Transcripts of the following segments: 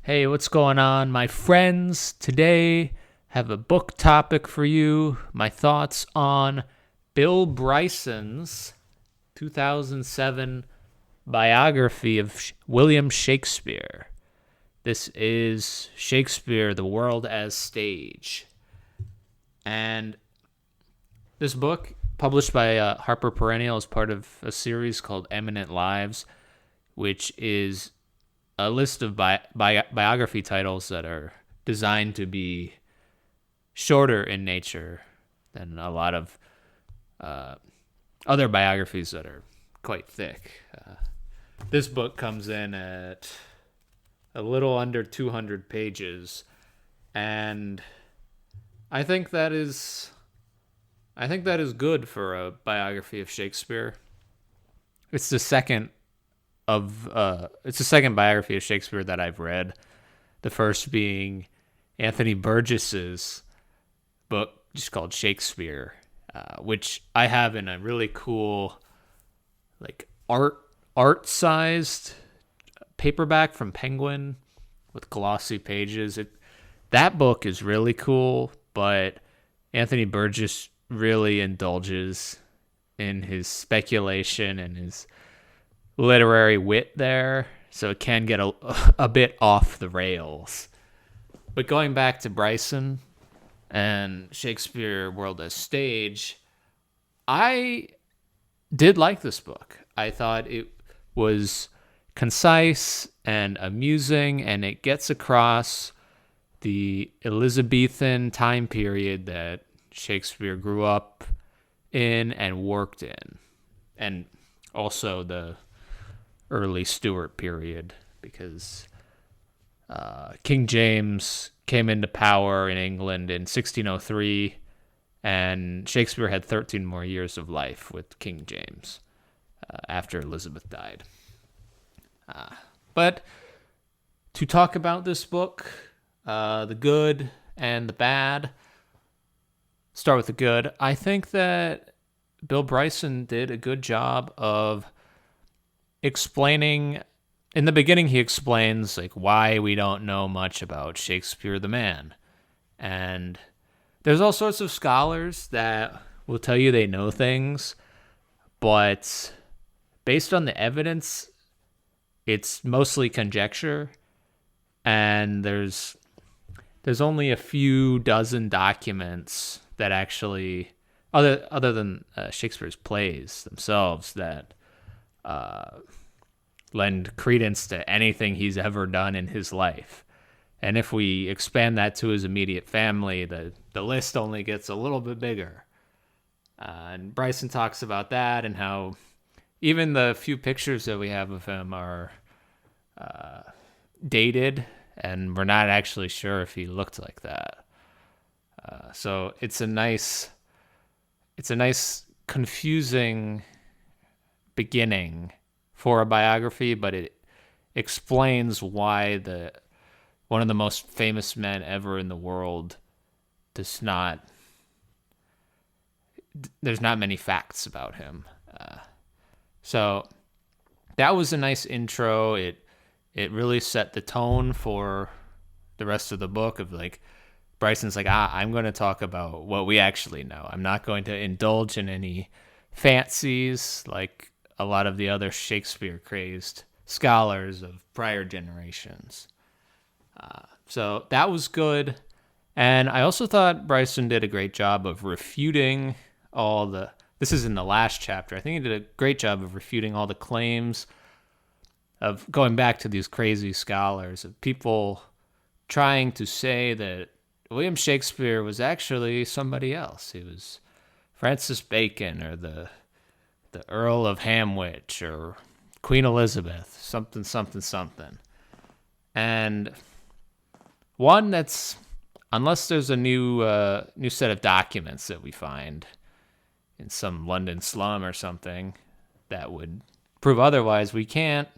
Hey, what's going on, my friends? Today, have a book topic for you. My thoughts on Bill Bryson's 2007 biography of William Shakespeare. This is Shakespeare, The World as Stage. And this book, published by Harper Perennial, is part of a series called Eminent Lives, which is a list of biography titles that are designed to be shorter in nature than a lot of other biographies that are quite thick. This book comes in at a little under 200 pages, and I think that is good for a biography of Shakespeare. It's the second biography of Shakespeare that I've read. The first being Anthony Burgess's book, just called Shakespeare, which I have in a really cool, like art-sized paperback from Penguin with glossy pages. That book is really cool, but Anthony Burgess really indulges in his speculation and his literary wit there, so it can get a bit off the rails. But going back to Bryson and Shakespeare World as Stage, I did like this book. I thought it was concise and amusing, and it gets across the Elizabethan time period that Shakespeare grew up in and worked in, and also the early Stuart period, because King James came into power in England in 1603, and Shakespeare had 13 more years of life with King James after Elizabeth died. But to talk about this book, the good and the bad, start with the good. I think that Bill Bryson did a good job of explaining. In the beginning, he explains like why we don't know much about Shakespeare the man, and there's all sorts of scholars that will tell you they know things, but based on the evidence, it's mostly conjecture, and there's only a few dozen documents that actually, other than Shakespeare's plays themselves, that lend credence to anything he's ever done in his life. And if we expand that to his immediate family, the list only gets a little bit bigger. And Bryson talks about that and how even the few pictures that we have of him are dated, and we're not actually sure if he looked like that. So it's a nice confusing beginning for a biography, but it explains why one of the most famous men ever in the world there's not many facts about him. So that was a nice intro. It really set the tone for the rest of the book of like, Bryson's like, I'm going to talk about what we actually know. I'm not going to indulge in any fancies like a lot of the other Shakespeare-crazed scholars of prior generations. So that was good. And I also thought Bryson did a great job of refuting this is in the last chapter. I think he did a great job of refuting all the claims of going back to these crazy scholars, of people trying to say that William Shakespeare was actually somebody else. He was Francis Bacon or the Earl of Hamwich or Queen Elizabeth, something. And one that's, unless there's a new set of documents that we find in some London slum or something that would prove otherwise, we can't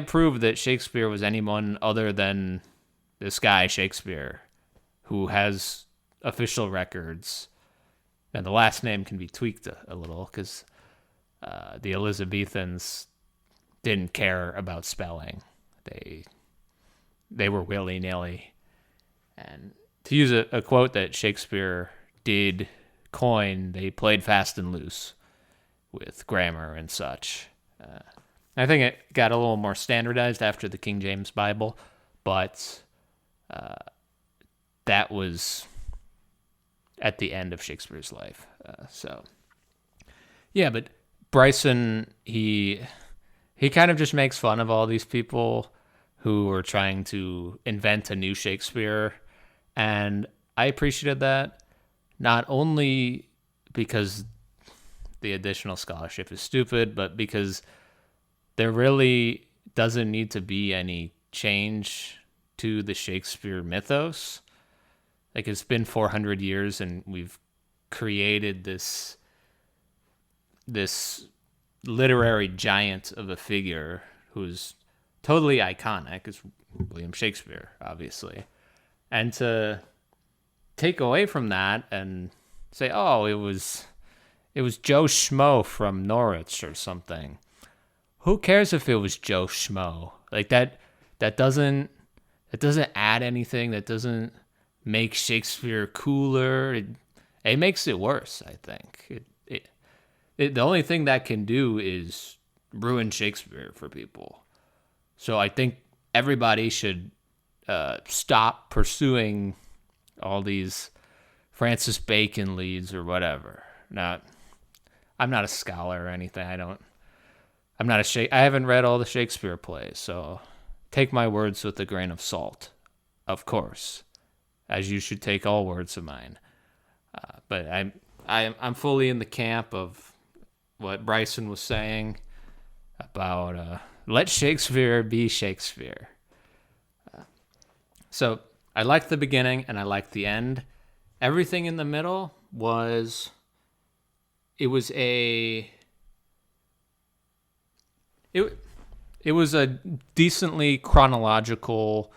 prove that Shakespeare was anyone other than this guy Shakespeare, who has official records. And the last name can be tweaked a little because the Elizabethans didn't care about spelling. They they were willy-nilly. And to use a quote that Shakespeare did coin, they played fast and loose with grammar and such. I think it got a little more standardized after the King James Bible, but that was at the end of Shakespeare's life. But Bryson, he kind of just makes fun of all these people who are trying to invent a new Shakespeare, and I appreciated that, not only because the additional scholarship is stupid, but because there really doesn't need to be any change to the Shakespeare mythos. Like, it's been 400 years and we've created this literary giant of a figure who's totally iconic. It's William Shakespeare, obviously. And to take away from that and say, oh, it was Joe Schmo from Norwich or something. Who cares if it was Joe Schmo? Like, that doesn't add anything. That doesn't make Shakespeare cooler. It makes it worse, I think. The only thing that can do is ruin Shakespeare for people. So I think everybody should stop pursuing all these Francis Bacon leads or whatever. I'm not a scholar or anything. I haven't read all the Shakespeare plays, so take my words with a grain of salt, of course, as you should take all words of mine. But I'm fully in the camp of what Bryson was saying about let Shakespeare be Shakespeare. So I liked the beginning and I liked the end. Everything in the middle was a decently chronological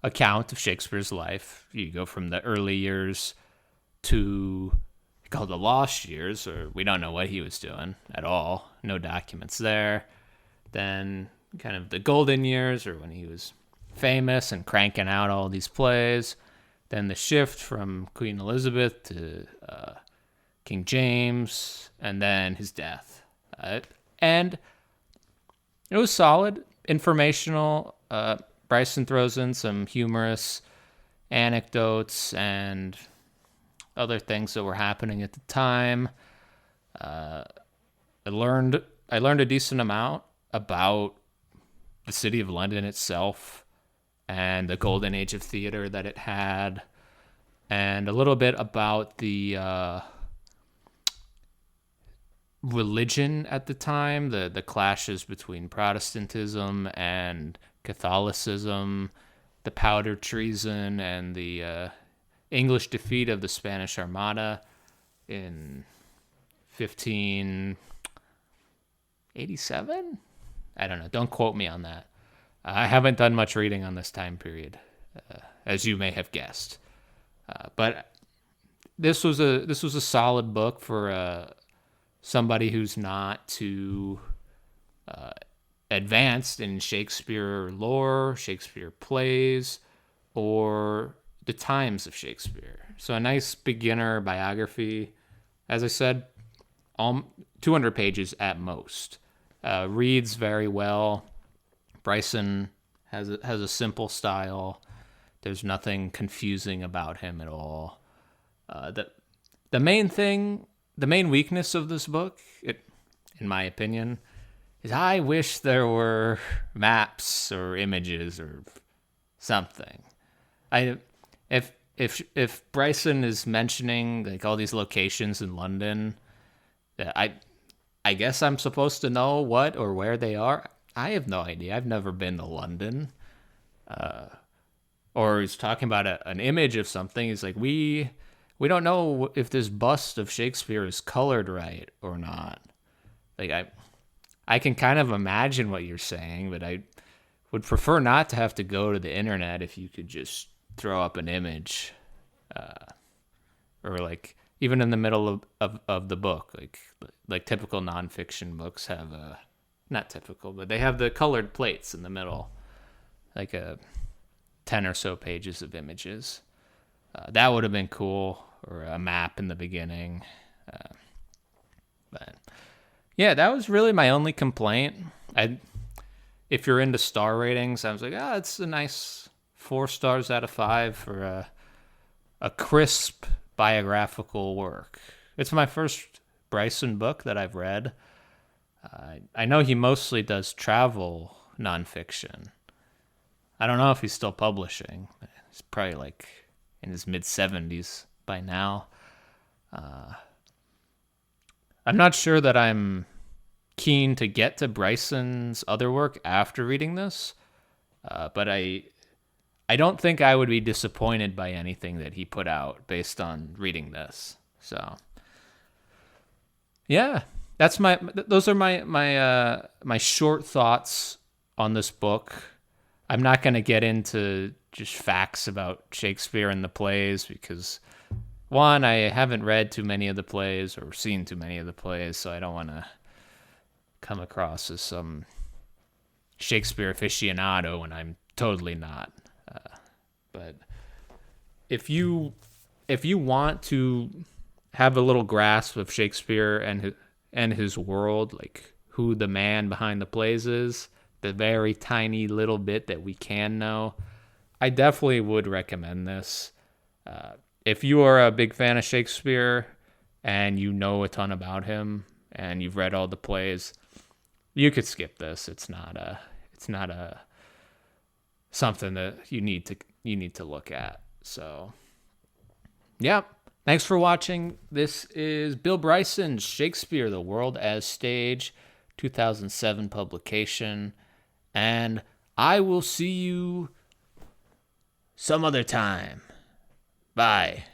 account of Shakespeare's life. You go from the early years to called the lost years, or we don't know what he was doing at all. No documents there. Then kind of the golden years, or when he was famous and cranking out all these plays. Then the shift from Queen Elizabeth to King James, and then his death. And it was solid, informational. Bryson throws in some humorous anecdotes and other things that were happening at the time. I learned a decent amount about the city of London itself and the golden age of theater that it had, and a little bit about the religion at the time, the clashes between Protestantism and Catholicism, the powder treason, and the English defeat of the Spanish Armada in 1587? I don't know. Don't quote me on that. I haven't done much reading on this time period, as you may have guessed. But this was a solid book for somebody who's not too advanced in Shakespeare lore, Shakespeare plays, or the times of Shakespeare. So a nice beginner biography. As I said, 200 pages at most. Reads very well. Bryson has a simple style. There's nothing confusing about him at all. The main weakness of this book, in my opinion, is I wish there were maps or images or something. If Bryson is mentioning like all these locations in London, I guess I'm supposed to know what or where they are. I have no idea. I've never been to London. Or he's talking about an image of something. He's like, we don't know if this bust of Shakespeare is colored right or not. Like I can kind of imagine what you're saying, but I would prefer not to have to go to the internet if you could just throw up an image, or like even in the middle of the book, like typical nonfiction books have not typical, but they have the colored plates in the middle, like a 10 or so pages of images. That would have been cool, or a map in the beginning. But yeah, that was really my only complaint. If you're into star ratings, I was like, it's a nice 4 stars out of 5 for a crisp biographical work. It's my first Bryson book that I've read. I know he mostly does travel nonfiction. I don't know if he's still publishing. He's probably like in his mid-70s by now. I'm not sure that I'm keen to get to Bryson's other work after reading this, but I don't think I would be disappointed by anything that he put out based on reading this. So, yeah, those are my short thoughts on this book. I'm not going to get into just facts about Shakespeare and the plays because, one, I haven't read too many of the plays or seen too many of the plays, so I don't want to come across as some Shakespeare aficionado when I'm totally not. But if you want to have a little grasp of Shakespeare and his world, like who the man behind the plays is, the very tiny little bit that we can know, I definitely would recommend this. If you are a big fan of Shakespeare and you know a ton about him and you've read all the plays, you could skip this. It's not a something that you need to look at. So, yeah. Thanks for watching. This is Bill Bryson's Shakespeare: The World as Stage, 2007 publication, and I will see you some other time. Bye.